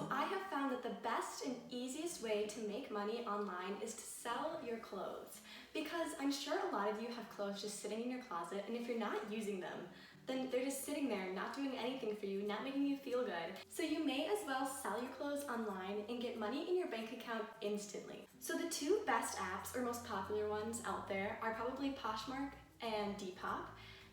So I have found that the best and easiest way to make money online is to sell your clothes. Because I'm sure a lot of you have clothes just sitting in your closet, and if you're not using them, then they're just sitting there, not doing anything for you, not making you feel good. So you may as well sell your clothes online and get money in your bank account instantly. So the two best apps, or most popular ones out there, are probably Poshmark and Depop.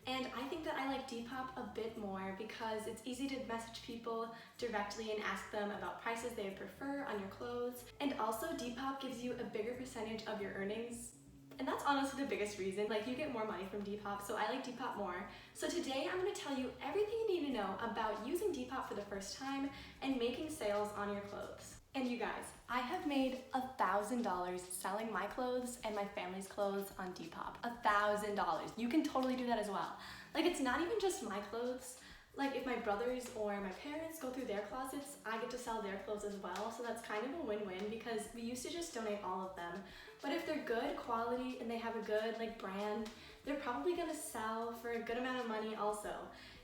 And I think that I like Depop a bit more because it's easy to message people directly and ask them about prices they would prefer on your clothes. And also Depop gives you a bigger percentage of your earnings. And that's honestly the biggest reason, like you get more money from Depop, so I like Depop more. So today I'm going to tell you everything you need to know about using Depop for the first time and making sales on your clothes. And you guys, I have made $1,000 selling my clothes and my family's clothes on Depop. $1,000. You can totally do that as well. Like, it's not even just my clothes. Like, if my brothers or my parents go through their closets, I get to sell their clothes as well. So that's kind of a win-win because we used to just donate all of them. But if they're good quality and they have a good brand, they're probably gonna sell for a good amount of money also.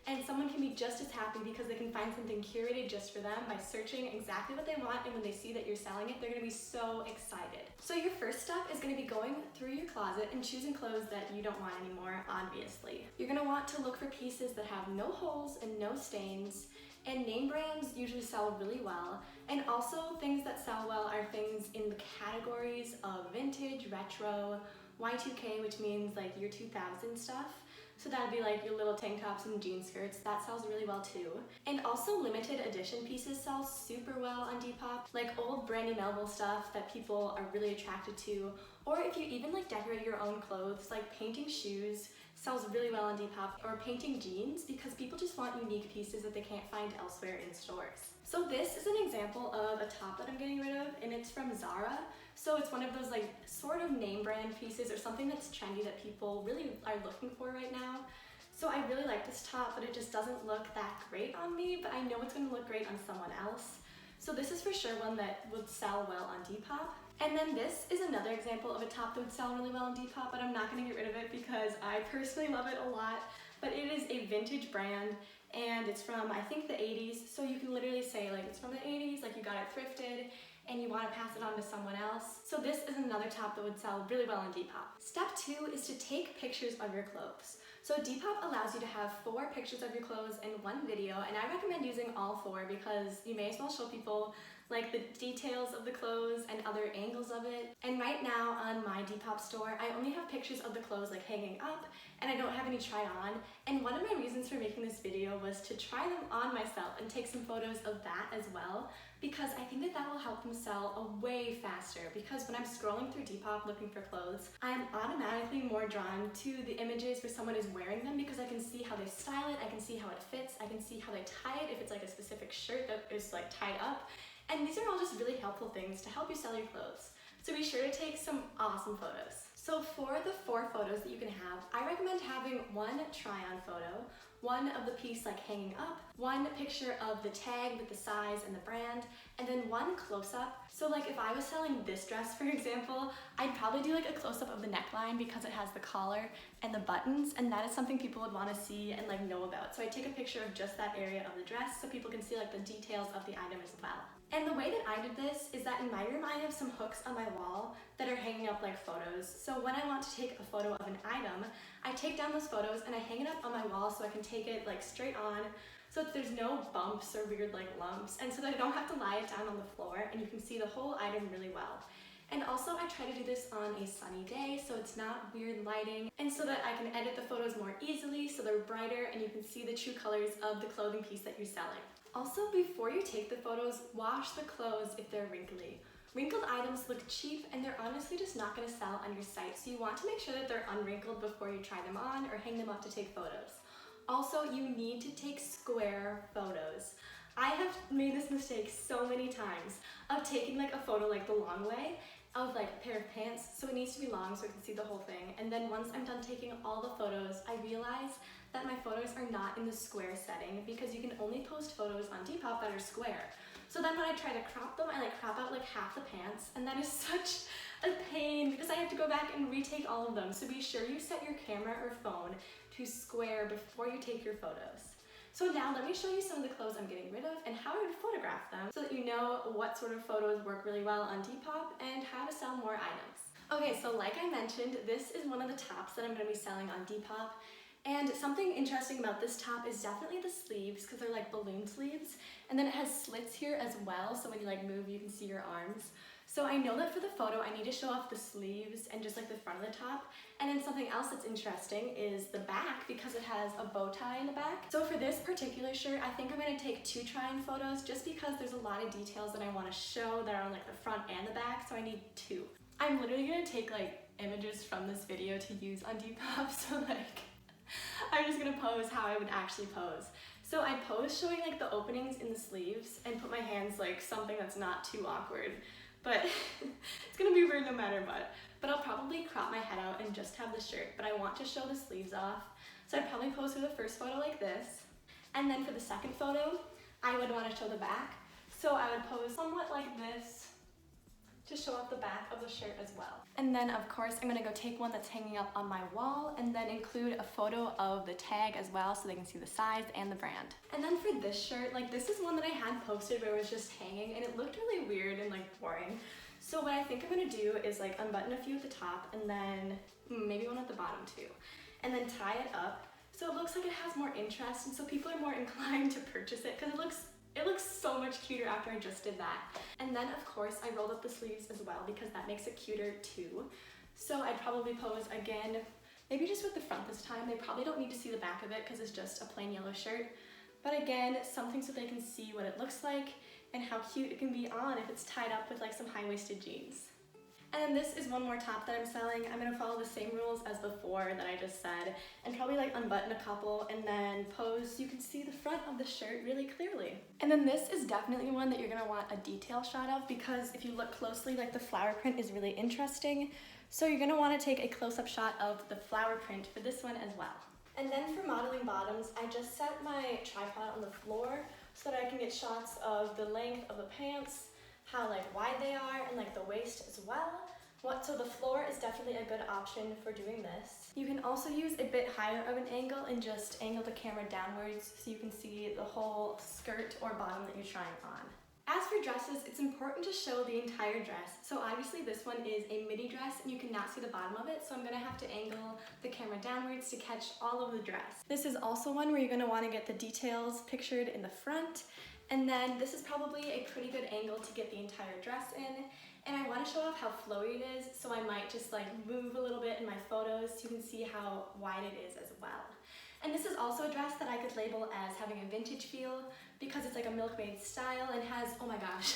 And someone can be just as happy because they can find something curated just for them by searching exactly what they want, and when they see that you're selling it, they're gonna be so excited. So your first step is gonna be going through your closet and choosing clothes that you don't want anymore, obviously. You're gonna want to look for pieces that have no holes and no stains, and name brands usually sell really well. And also things that sell well are things in the categories of vintage, retro, Y2K, which means like year 2000 stuff. So that'd be like your little tank tops and jean skirts. That sells really well too. And also limited edition pieces sell super well on Depop, like old Brandy Melville stuff that people are really attracted to. Or if you even decorate your own clothes, like painting shoes sells really well on Depop, or painting jeans, because people just want unique pieces that they can't find elsewhere in stores. So this is an example of a top that I'm getting rid of, and it's from Zara. So it's one of those sort of name brand pieces or something that's trendy that people really are looking for right now. So I really like this top, but it just doesn't look that great on me, but I know it's gonna look great on someone else. So this is for sure one that would sell well on Depop. And then this is another example of a top that would sell really well on Depop, but I'm not gonna get rid of it because I personally love it a lot. But it is a vintage brand, and it's from, I think, the 80s. So you can literally say it's from the 80s, you got it thrifted, and you want to pass it on to someone else. So this is another top that would sell really well on Depop. Step 2 is to take pictures of your clothes. So Depop allows you to have 4 pictures of your clothes in one video, and I recommend using all 4 because you may as well show people the details of the clothes and other angles of it. And right now on my Depop store, I only have pictures of the clothes hanging up, and I don't have any try on. And one of my reasons for making this video was to try them on myself and take some photos of that as well, because I think that will help them sell way faster. Because when I'm scrolling through Depop looking for clothes, I'm automatically more drawn to the images where someone is wearing them because I can see how they style it, I can see how it fits, I can see how they tie it, if it's a specific shirt that is tied up. And these are all just really helpful things to help you sell your clothes. So be sure to take some awesome photos. So for the 4 photos that you can have, I recommend having one try-on photo, one of the piece hanging up, one picture of the tag with the size and the brand, and then one close-up. So if I was selling this dress, for example, I'd probably do a close-up of the neckline because it has the collar and the buttons, and that is something people would want to see and know about. So I take a picture of just that area of the dress so people can see the details of the item as well. And the way that I did this is that in my room I have some hooks on my wall that are hanging up photos. So when I want to take a photo of an item, I take down those photos and I hang it up on my wall so I can take it straight on, so that there's no bumps or weird lumps, and so that I don't have to lie it down on the floor and you can see the whole item really well. And also I try to do this on a sunny day so it's not weird lighting, and so that I can edit the photos more easily so they're brighter and you can see the true colors of the clothing piece that you're selling. Also, before you take the photos, wash the clothes if they're wrinkly. Wrinkled items look cheap and they're honestly just not going to sell on your site, so you want to make sure that they're unwrinkled before you try them on or hang them up to take photos. Also, you need to take square photos. I have made this mistake so many times of taking a photo the long way of a pair of pants, so it needs to be long so I can see the whole thing. And then once I'm done taking all the photos, I realize that my photos are not in the square setting because you can only post photos on Depop that are square. So then when I try to crop them, I crop out half the pants, and that is such a pain because I have to go back and retake all of them. So be sure you set your camera or phone to square before you take your photos. So now let me show you some of the clothes I'm getting rid of and how I would photograph them so that you know what sort of photos work really well on Depop and how to sell more items. Okay, so like I mentioned, this is one of the tops that I'm going to be selling on Depop. And something interesting about this top is definitely the sleeves, because they're like balloon sleeves. And then it has slits here as well, so when you like move, you can see your arms. So I know that for the photo, I need to show off the sleeves and just like the front of the top. And then something else that's interesting is the back, because it has a bow tie in the back. So for this particular shirt, I think I'm going to take 2 try-on photos just because there's a lot of details that I want to show that are on like the front and the back, so I need 2. I'm literally going to take like images from this video to use on Depop, so like I'm just gonna pose how I would actually pose. So I pose showing like the openings in the sleeves and put my hands like something that's not too awkward, but it's gonna be weird no matter what. But I'll probably crop my head out and just have the shirt, but I want to show the sleeves off. So I'd probably pose for the first photo like this, and then for the second photo, I would want to show the back. So I would pose somewhat like this to show off the back of the shirt as well. And then of course I'm gonna go take one that's hanging up on my wall and then include a photo of the tag as well so they can see the size and the brand. And then for this shirt, like this is one that I had posted where it was just hanging and it looked really weird and like boring. So what I think I'm gonna do is like unbutton a few at the top and then maybe one at the bottom too. And then tie it up so it looks like it has more interest and so people are more inclined to purchase it because it looks so much cuter after I just did that. And then of course I rolled up the sleeves as well because that makes it cuter too. So I'd probably pose again, maybe just with the front this time. They probably don't need to see the back of it because it's just a plain yellow shirt. But again, something so they can see what it looks like and how cute it can be on if it's tied up with like some high-waisted jeans. And then this is one more top that I'm selling. I'm gonna follow the same rules as before that I just said and probably like unbutton a couple and then pose so you can see the front of the shirt really clearly. And then this is definitely one that you're gonna want a detail shot of because if you look closely, like the flower print is really interesting. So you're gonna wanna take a close-up shot of the flower print for this one as well. And then for modeling bottoms, I just set my tripod on the floor so that I can get shots of the length of the pants, how like wide they are, and like the waist as well. So the floor is definitely a good option for doing this. You can also use a bit higher of an angle and just angle the camera downwards so you can see the whole skirt or bottom that you're trying on. As for dresses, it's important to show the entire dress. So obviously this one is a midi dress and you cannot see the bottom of it, so I'm gonna have to angle the camera downwards to catch all of the dress. This is also one where you're gonna wanna get the details pictured in the front. And then this is probably a pretty good angle to get the entire dress in. And I want to show off how flowy it is, so I might just like move a little bit in my photos so you can see how wide it is as well. And this is also a dress that I could label as having a vintage feel because it's like a milkmaid style and has, oh my gosh,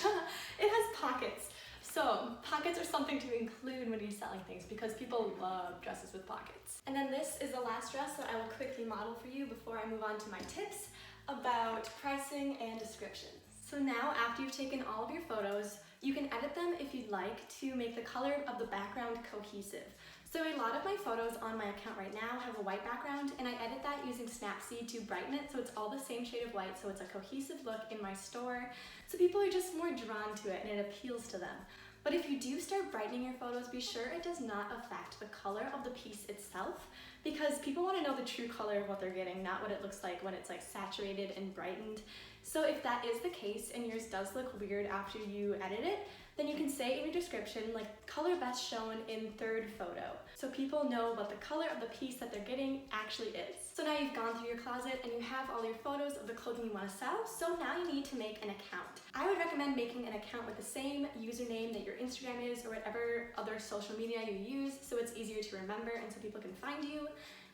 it has pockets. So pockets are something to include when you're selling things because people love dresses with pockets. And then this is the last dress that I will quickly model for you before I move on to my tips about pricing and descriptions. So now after you've taken all of your photos, you can edit them if you'd like to make the color of the background cohesive. So a lot of my photos on my account right now have a white background and I edit that using Snapseed to brighten it so it's all the same shade of white so it's a cohesive look in my store. So people are just more drawn to it and it appeals to them. But if you do start brightening your photos, be sure it does not affect the color of the piece itself because people want to know the true color of what they're getting, not what it looks like when it's like saturated and brightened. So if that is the case and yours does look weird after you edit it, then you can say in your description, like color best shown in third photo. So people know what the color of the piece that they're getting actually is. So now you've gone through your closet and you have all your photos of the clothing you want to sell, so now you need to make an account. I would recommend making an account with the same username that your Instagram is or whatever other social media you use so it's easier to remember and so people can find you.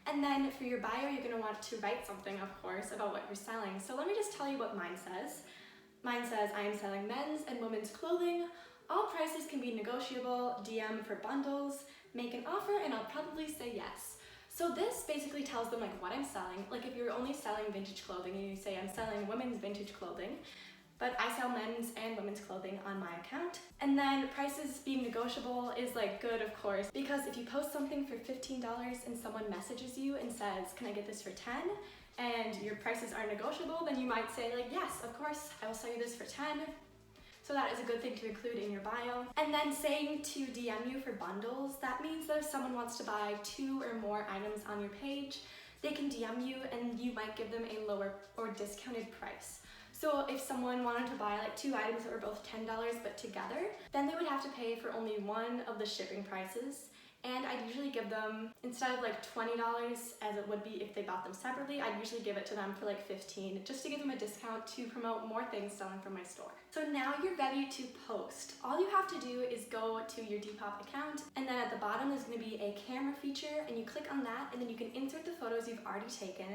And then for your bio, you're going to want to write something, of course, about what you're selling. So let me just tell you what mine says. Mine says, I am selling men's and women's clothing. All prices can be negotiable, DM for bundles, make an offer, and I'll probably say yes. So this basically tells them like what I'm selling. Like if you're only selling vintage clothing and you say I'm selling women's vintage clothing, but I sell men's and women's clothing on my account. And then prices being negotiable is like good, of course, because if you post something for $15 and someone messages you and says, can I get this for 10? And your prices are negotiable, then you might say like, yes, of course, I will sell you this for 10. So that is a good thing to include in your bio. And then saying to DM you for bundles, that means that if someone wants to buy 2 or more items on your page, they can DM you and you might give them a lower or discounted price. So if someone wanted to buy like 2 items that were both $10 but together, then they would have to pay for only one of the shipping prices. And I'd usually give them, instead of like $20 as it would be if they bought them separately, I'd usually give it to them for like $15 just to give them a discount to promote more things selling from my store. So now you're ready to post. All you have to do is go to your Depop account, and then at the bottom there's going to be a camera feature, and you click on that, and then you can insert the photos you've already taken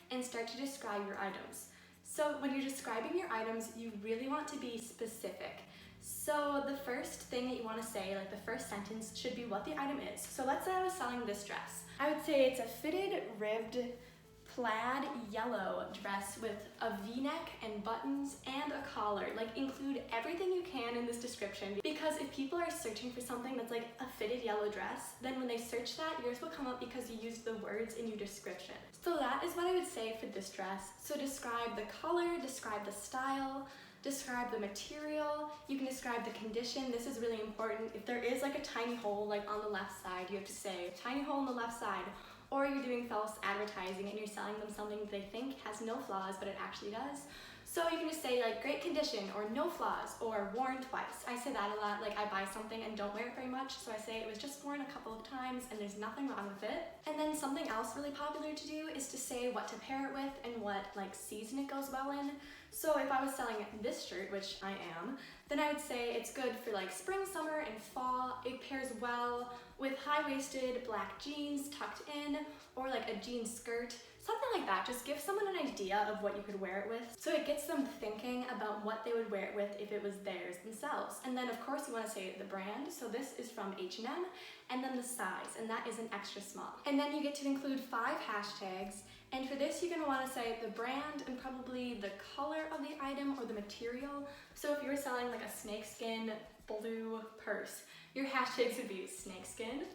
and start to describe your items. So when you're describing your items, you really want to be specific. So the first thing that you want to say, like the first sentence, should be what the item is. So let's say I was selling this dress. I would say it's a fitted, ribbed, plaid yellow dress with a V-neck and buttons and a collar. Like, include everything you can in this description, because if people are searching for something that's like a fitted yellow dress, then when they search that, yours will come up because you used the words in your description. So that is what I would say for this dress. So describe the color, describe the style, describe the material, you can describe the condition. This is really important. If there is like a tiny hole like on the left side, you have to say tiny hole on the left side. Or you're doing false advertising and you're selling them something they think has no flaws but it actually does. So you can just say like great condition or no flaws or worn twice. I say that a lot, like I buy something and don't wear it very much, so I say it was just worn a couple of times and there's nothing wrong with it. And then something else really popular to do is to say what to pair it with and what like season it goes well in. So if I was selling this shirt, which I am, then I would say it's good for like spring, summer, and fall. It pairs well with high-waisted black jeans tucked in, or like a jean skirt, something like that. Just give someone an idea of what you could wear it with, so it gets them thinking about what they would wear it with if it was theirs themselves. And then of course you want to say the brand. So this is from H&M, and then the size, and that is an extra small. And then you get to include 5 hashtags. And for this, you're going to want to say the brand and probably the color of the item or the material. So if you were selling like a snakeskin blue purse, your hashtags would be snakeskin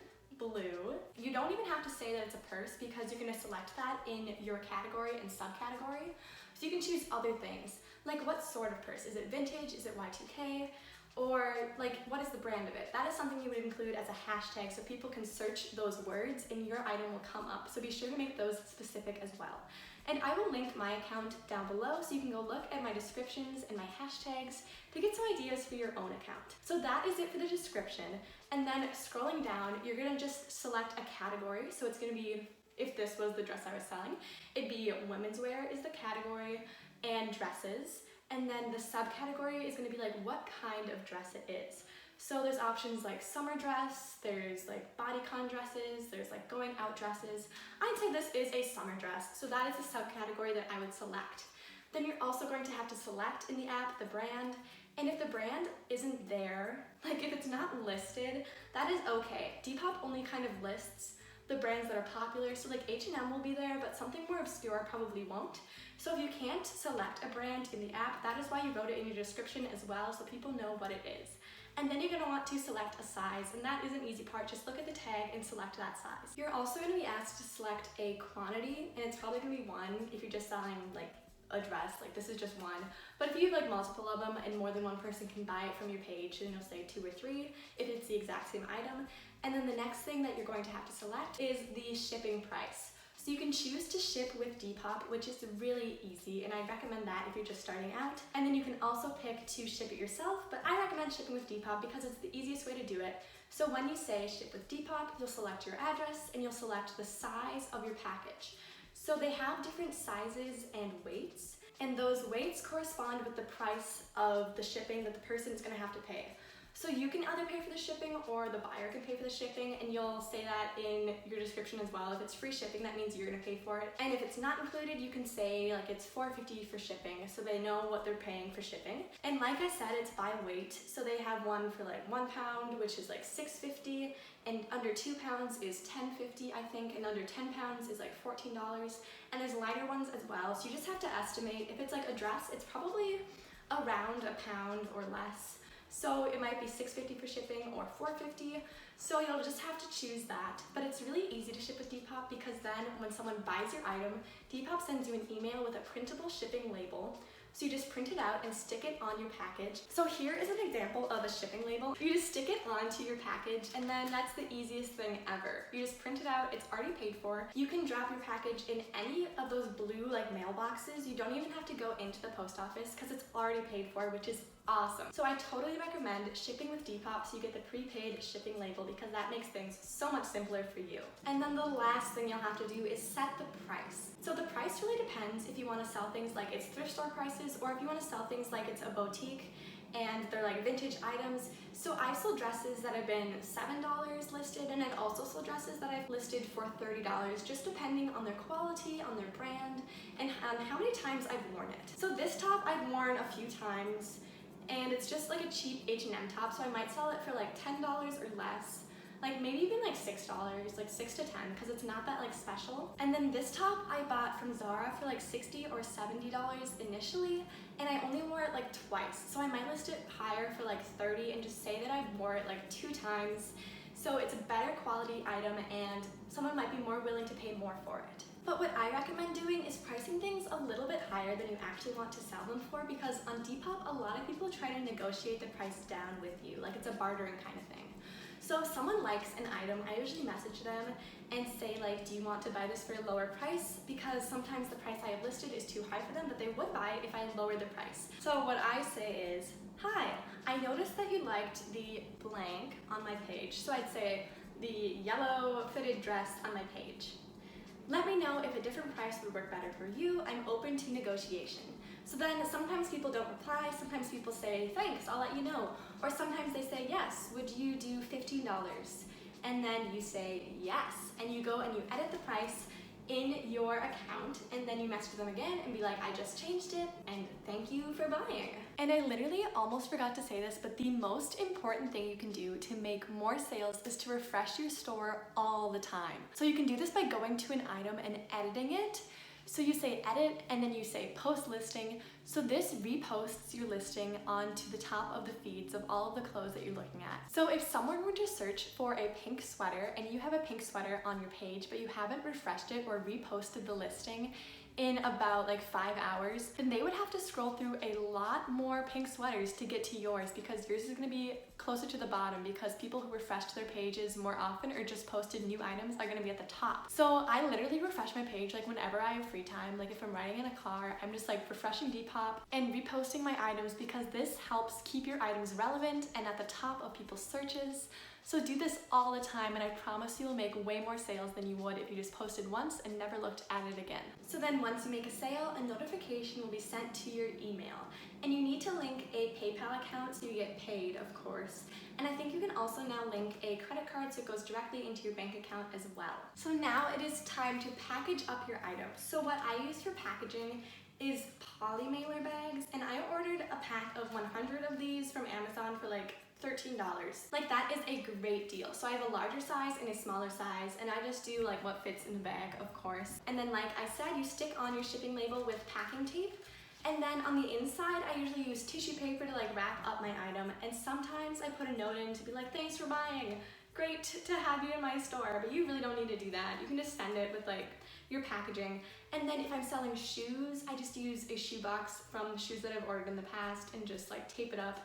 blue. You don't even have to say that it's a purse because you're going to select that in your category and subcategory. So you can choose other things, like what sort of purse. Is it vintage? Is it Y2K? Or like, what is the brand of it? That is something you would include as a hashtag so people can search those words and your item will come up. So be sure to make those specific as well. And I will link my account down below so you can go look at my descriptions and my hashtags to get some ideas for your own account. So that is it for the description. And then scrolling down, you're gonna just select a category. So it's gonna be, if this was the dress I was selling, it'd be women's wear is the category and dresses. And then the subcategory is going to be like what kind of dress it is. So there's options like summer dress, there's like bodycon dresses, there's like going out dresses. I'd say this is a summer dress, so that is the subcategory that I would select. Then you're also going to have to select in the app the brand, and if the brand isn't there, like if it's not listed, that is okay. Depop only kind of lists the brands that are popular, so like H&M will be there, but something more obscure probably won't. So if you can't select a brand in the app, that is why you wrote it in your description as well, so people know what it is. And then you're going to want to select a size, and that is an easy part. Just look at the tag and select that size. You're also going to be asked to select a quantity, and it's probably going to be 1 if you're just selling like a dress, like this is just 1. But if you have like multiple of them and more than one person can buy it from your page, then you'll say 2 or 3 if it's the exact same item. And then the next thing that you're going to have to select is the shipping price. So you can choose to ship with Depop, which is really easy, and I recommend that if you're just starting out. And then you can also pick to ship it yourself, but I recommend shipping with Depop because it's the easiest way to do it. So when you say ship with Depop, you'll select your address and you'll select the size of your package. So they have different sizes and weights, and those weights correspond with the price of the shipping that the person is going to have to pay. So you can either pay for the shipping or the buyer can pay for the shipping, and you'll say that in your description as well. If it's free shipping, that means you're gonna pay for it. And if it's not included, you can say like it's $4.50 for shipping, so they know what they're paying for shipping. And like I said, it's by weight. So they have one for like 1 pound, which is like $6.50, and under 2 pounds is $10.50, I think, and under 10 pounds is like $14. And there's lighter ones as well. So you just have to estimate. If it's like a dress, it's probably around a pound or less. So it might be $6.50 for shipping or $4.50. So you'll just have to choose that. But it's really easy to ship with Depop because then when someone buys your item, Depop sends you an email with a printable shipping label. So you just print it out and stick it on your package. So here is an example of a shipping label. You just stick it onto your package, and then that's the easiest thing ever. You just print it out, it's already paid for. You can drop your package in any of those blue like mailboxes. You don't even have to go into the post office because it's already paid for, which is awesome. So I totally recommend shipping with Depop, so you get the prepaid shipping label, because that makes things so much simpler for you. And then the last thing you'll have to do is set the price. So the price really depends if you want to sell things like it's thrift store prices, or if you want to sell things like it's a boutique and they're like vintage items. So I've sold dresses that have been $7 listed, and I've also sold dresses that I've listed for $30, just depending on their quality, on their brand, and on how many times I've worn it. So this top I've worn a few times, and it's just like a cheap H&M top, so I might sell it for like $10 or less. Like maybe even like $6, like 6 to 10, because it's not that like special. And then this top I bought from Zara for like $60 or $70 initially, and I only wore it like twice. So I might list it higher for like $30 and just say that I wore it like 2 times. So it's a better quality item and someone might be more willing to pay more for it. But what I recommend doing is pricing things a little bit higher than you actually want to sell them for, because on Depop a lot of people try to negotiate the price down with you, like it's a bartering kind of thing. So if someone likes an item, I usually message them and say like, do you want to buy this for a lower price? Because sometimes the price I have listed is too high for them, but they would buy it if I lowered the price. So what I say is, hi, I noticed that you liked the blank on my page. So I'd say the yellow fitted dress on my page. Let me know if a different price would work better for you. I'm open to negotiation. So then sometimes people don't reply, sometimes people say, thanks, I'll let you know. Or sometimes they say, yes, would you do $15? And then you say, yes. And you go and you edit the price in your account, and then you message them again and be like, I just changed it, and thank you for buying. And I literally almost forgot to say this, but the most important thing you can do to make more sales is to refresh your store all the time. So you can do this by going to an item and editing it. So you say edit, and then you say post listing. So this reposts your listing onto the top of the feeds of all of the clothes that you're looking at. So if someone were to search for a pink sweater, and you have a pink sweater on your page, but you haven't refreshed it or reposted the listing in about like 5 hours, then they would have to scroll through a lot more pink sweaters to get to yours, because yours is gonna be closer to the bottom, because people who refreshed their pages more often or just posted new items are gonna be at the top. So I literally refresh my page like whenever I have free time. Like if I'm riding in a car, I'm just like refreshing Depop and reposting my items, because this helps keep your items relevant and at the top of people's searches. So do this all the time, and I promise you'll make way more sales than you would if you just posted once and never looked at it again. So then once you make a sale, a notification will be sent to your email. And you need to link a PayPal account so you get paid, of course. And I think you can also now link a credit card so it goes directly into your bank account as well. So now it is time to package up your items. So what I use for packaging is poly mailer bags, and I ordered a pack of 100 of these from Amazon for like $13. Like that is a great deal. So I have a larger size and a smaller size, and I just do like what fits in the bag, of course. And then like I said, you stick on your shipping label with packing tape, and then on the inside I usually use tissue paper to like wrap up my item, and sometimes I put a note in to be like, thanks for buying, great to have you in my store. But you really don't need to do that. You can just send it with like your packaging. And then if I'm selling shoes, I just use a shoe box from the shoes that I've ordered in the past and just like tape it up,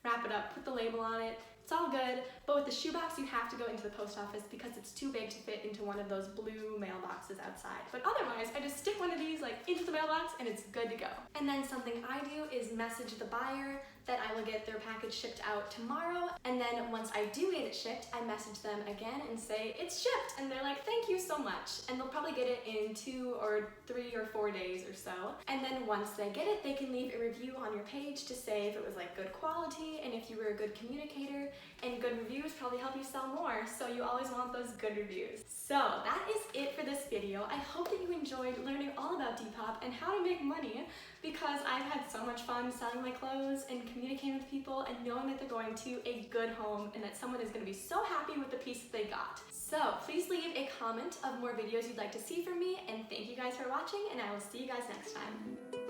wrap it up, put the label on it. It's all good. But with the shoebox, you have to go into the post office because it's too big to fit into one of those blue mailboxes outside. But otherwise, I just stick one of these like into the mailbox and it's good to go. And then something I do is message the buyer that I will get their package shipped out tomorrow. And then once I do get it shipped, I message them again and say, it's shipped. And they're like, thank you so much. And they'll probably get it in 2 or 3 or 4 days or so. And then once they get it, they can leave a review on your page to say if it was like good quality and if you were a good communicator. And good reviews probably help you sell more. So you always want those good reviews. So that is it for this video. I hope that you enjoyed learning all about Depop and how to make money, because I've had so much fun selling my clothes and communicating with people and knowing that they're going to a good home and that someone is going to be so happy with the piece that they got. So please leave a comment of more videos you'd like to see from me, and thank you guys for watching, and I will see you guys next time.